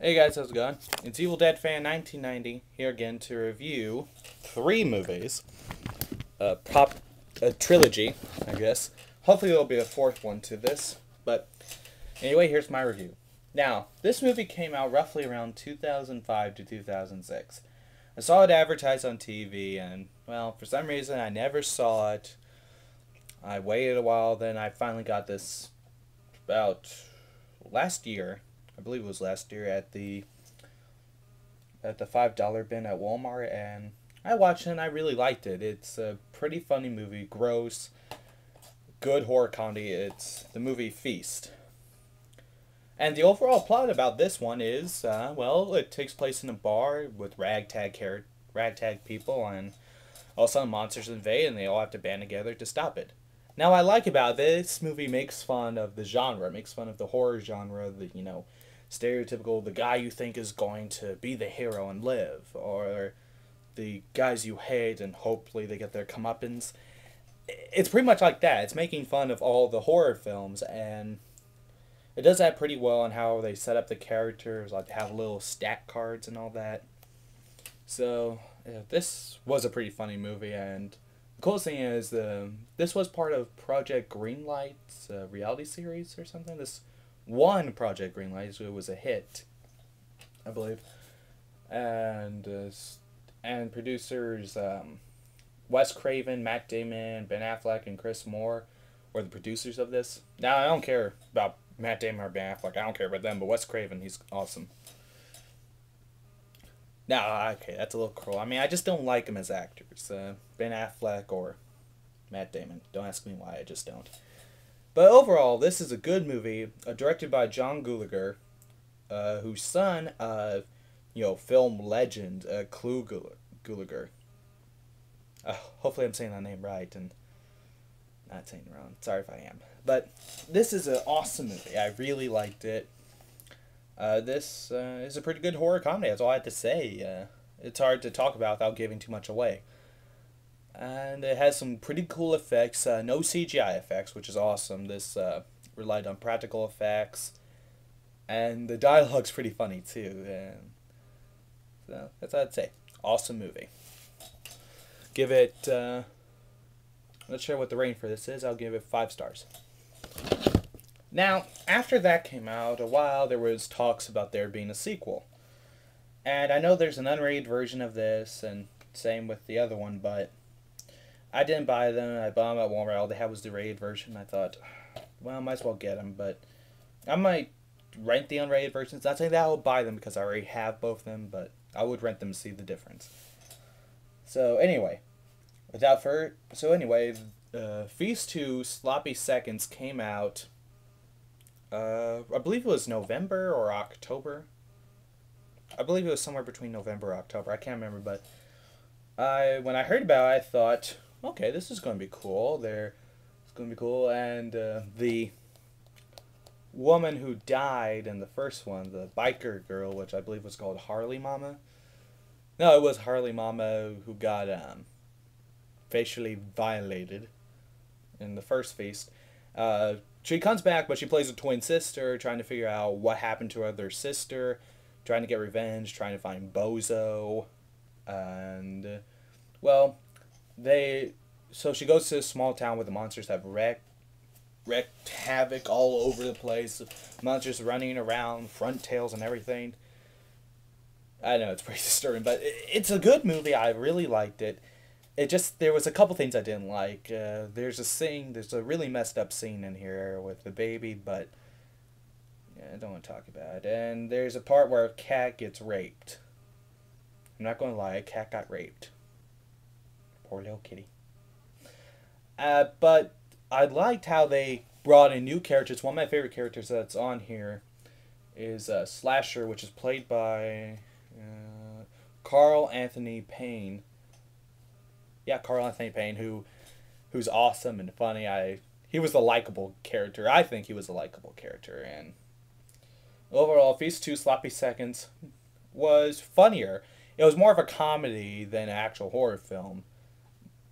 Hey guys, how's it going? It's Evil Dead Fan 1990 here again to review three movies. A trilogy, I guess. Hopefully there'll be a fourth one to this. But anyway, here's my review. Now, this movie came out roughly around 2005 to 2006. I saw it advertised on TV and, well, for some reason I never saw it. I waited a while, then I finally got this about last year. I believe it was last year at the $5 bin at Walmart, and I watched it and I really liked it. It's a pretty funny movie, gross, good horror comedy. It's the movie Feast. And the overall plot about this one is, well, it takes place in a bar with ragtag people, and all of a sudden monsters invade, and they all have to band together to stop it. Now, I like about this movie makes fun of the genre, it makes fun of the horror genre, stereotypical, the guy you think is going to be the hero and live, or the guys you hate and hopefully they get their comeuppance. It's pretty much like that. It's making fun of all the horror films, and it does that pretty well on how they set up the characters, like they have little stat cards and all that. So, yeah, this was a pretty funny movie, and the coolest thing is this was part of Project Greenlight's reality series or something. This one Project Greenlight, so it was a hit, I believe, and producers Wes Craven, Matt Damon, Ben Affleck, and Chris Moore were the producers of this. Now I don't care about Matt Damon or Ben Affleck. I don't care about them, but Wes Craven, he's awesome. Now, okay, that's a little cruel. I mean, I just don't like him as actors. Ben Affleck or Matt Damon. Don't ask me why. I just don't. But overall, this is a good movie, directed by John Gulager, whose son, film legend, Clu Gulager. Hopefully I'm saying that name right and not saying it wrong. Sorry if I am. But this is an awesome movie. I really liked it. This is a pretty good horror comedy. That's all I have to say. It's hard to talk about without giving too much away. And it has some pretty cool effects. No CGI effects, which is awesome. This relied on practical effects. And the dialogue's pretty funny, too. And so, that's what I'd say. Awesome movie. Give it... not sure what the rating for this is. I'll give it 5 stars. Now, after that came out, a while, there was talks about there being a sequel. And I know there's an unrated version of this, and same with the other one, but I didn't buy them. I bought them at Walmart. All they had was the rated version. I thought, well, I might as well get them. But I might rent the unrated versions. Not saying that I will buy them because I already have both of them, but I would rent them to see the difference. So anyway, Feast 2 Sloppy Seconds came out, I believe it was November or October. I believe it was somewhere between November and October. I can't remember, but when I heard about it, I thought, okay, this is going to be cool. It's going to be cool. And the woman who died in the first one, the biker girl, which I believe was called Harley Mama. No, it was Harley Mama who got facially violated in the first Feast. She comes back, but she plays a twin sister, trying to figure out what happened to her other sister, trying to get revenge, trying to find Bozo, and well, so she goes to a small town where the monsters have wrecked havoc all over the place. Monsters running around, front tails and everything. I know it's pretty disturbing, but it's a good movie. I really liked it. There was a couple things I didn't like. There's a really messed up scene in here with the baby, but yeah, I don't want to talk about it. And there's a part where a cat gets raped. I'm not going to lie, a cat got raped. Poor little kitty. But I liked how they brought in new characters. One of my favorite characters that's on here is Slasher, which is played by Carl Anthony Payne. Yeah, Carl Anthony Payne, who's awesome and funny. He was a likable character. I think he was a likable character. And overall, Feast 2 Sloppy Seconds was funnier. It was more of a comedy than an actual horror film.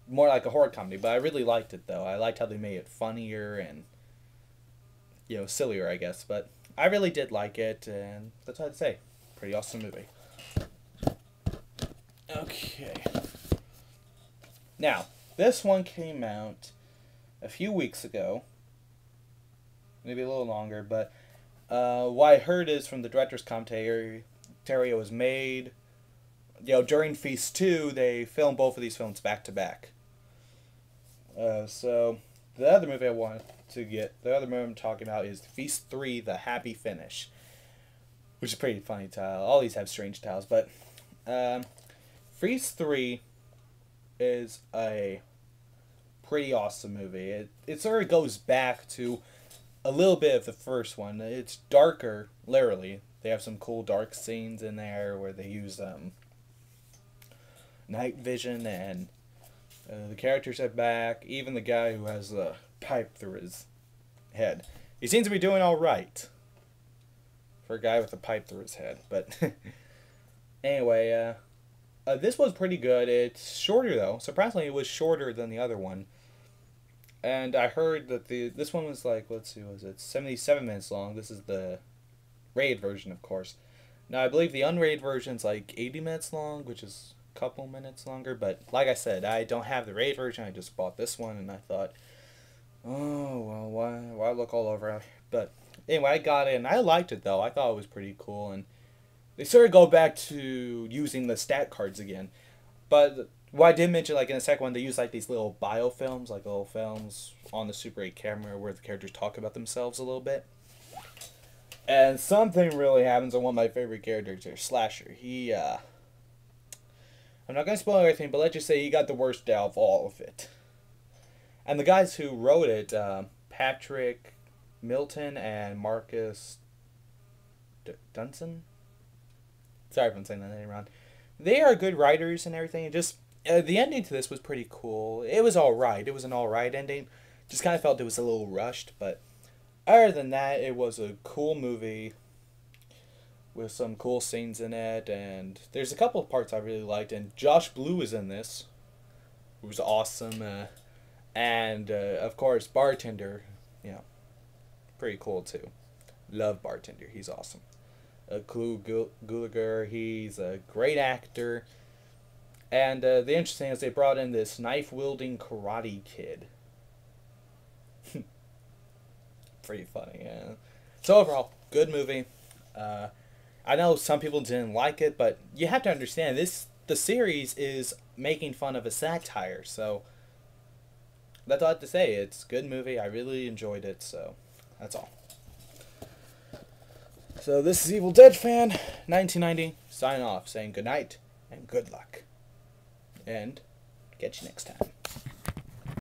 More like a horror comedy, but I really liked it, though. I liked how they made it funnier and, sillier, I guess. But I really did like it, and that's what I'd say. Pretty awesome movie. Okay. Now, this one came out a few weeks ago. Maybe a little longer, but what I heard is from the director's commentary, it was made, during Feast 2, they filmed both of these films back to back. So, the other movie the other movie I'm talking about is Feast 3, The Happy Finish, which is a pretty funny title. All these have strange titles, but Feast 3 is a pretty awesome movie. It sort of goes back to a little bit of the first one. It's darker, literally. They have some cool dark scenes in there where they use night vision, and the characters are back. Even the guy who has a pipe through his head. He seems to be doing alright for a guy with a pipe through his head. But anyway, this was pretty good. It's shorter, though. Surprisingly, it was shorter than the other one. And I heard that this one was like, let's see, was it 77 minutes long? This is the rated version, of course. Now, I believe the unrated version's like 80 minutes long, which is a couple minutes longer. But like I said, I don't have the rated version. I just bought this one, and I thought, oh, well, why look all over? But anyway, I got it, and I liked it, though. I thought it was pretty cool, and they sort of go back to using the stat cards again. But what I did mention, like in the second one, they use like these little biofilms, like little films on the Super 8 camera where the characters talk about themselves a little bit. And something really happens on one of my favorite characters here, Slasher. I'm not going to spoil everything, but let's just say he got the worst out of all of it. And the guys who wrote it, Patrick Milton and Marcus Dunson? Sorry if I'm saying that name wrong. They are good writers and everything. Just the ending to this was pretty cool. It was alright. It was an alright ending. Just kind of felt it was a little rushed, but other than that, it was a cool movie with some cool scenes in it, and there's a couple of parts I really liked, and Josh Blue is in this, who was awesome, and of course, Bartender, pretty cool too. Love Bartender, he's awesome. Clu Gulager, he's a great actor. And the interesting thing is they brought in this knife-wielding karate kid. Pretty funny, yeah. So overall, good movie. I know some people didn't like it, but you have to understand, the series is making fun of a satire, so that's all I have to say. It's a good movie. I really enjoyed it, so that's all. So this is Evil Dead Fan 1990 signing off, saying good night and good luck, and catch you next time.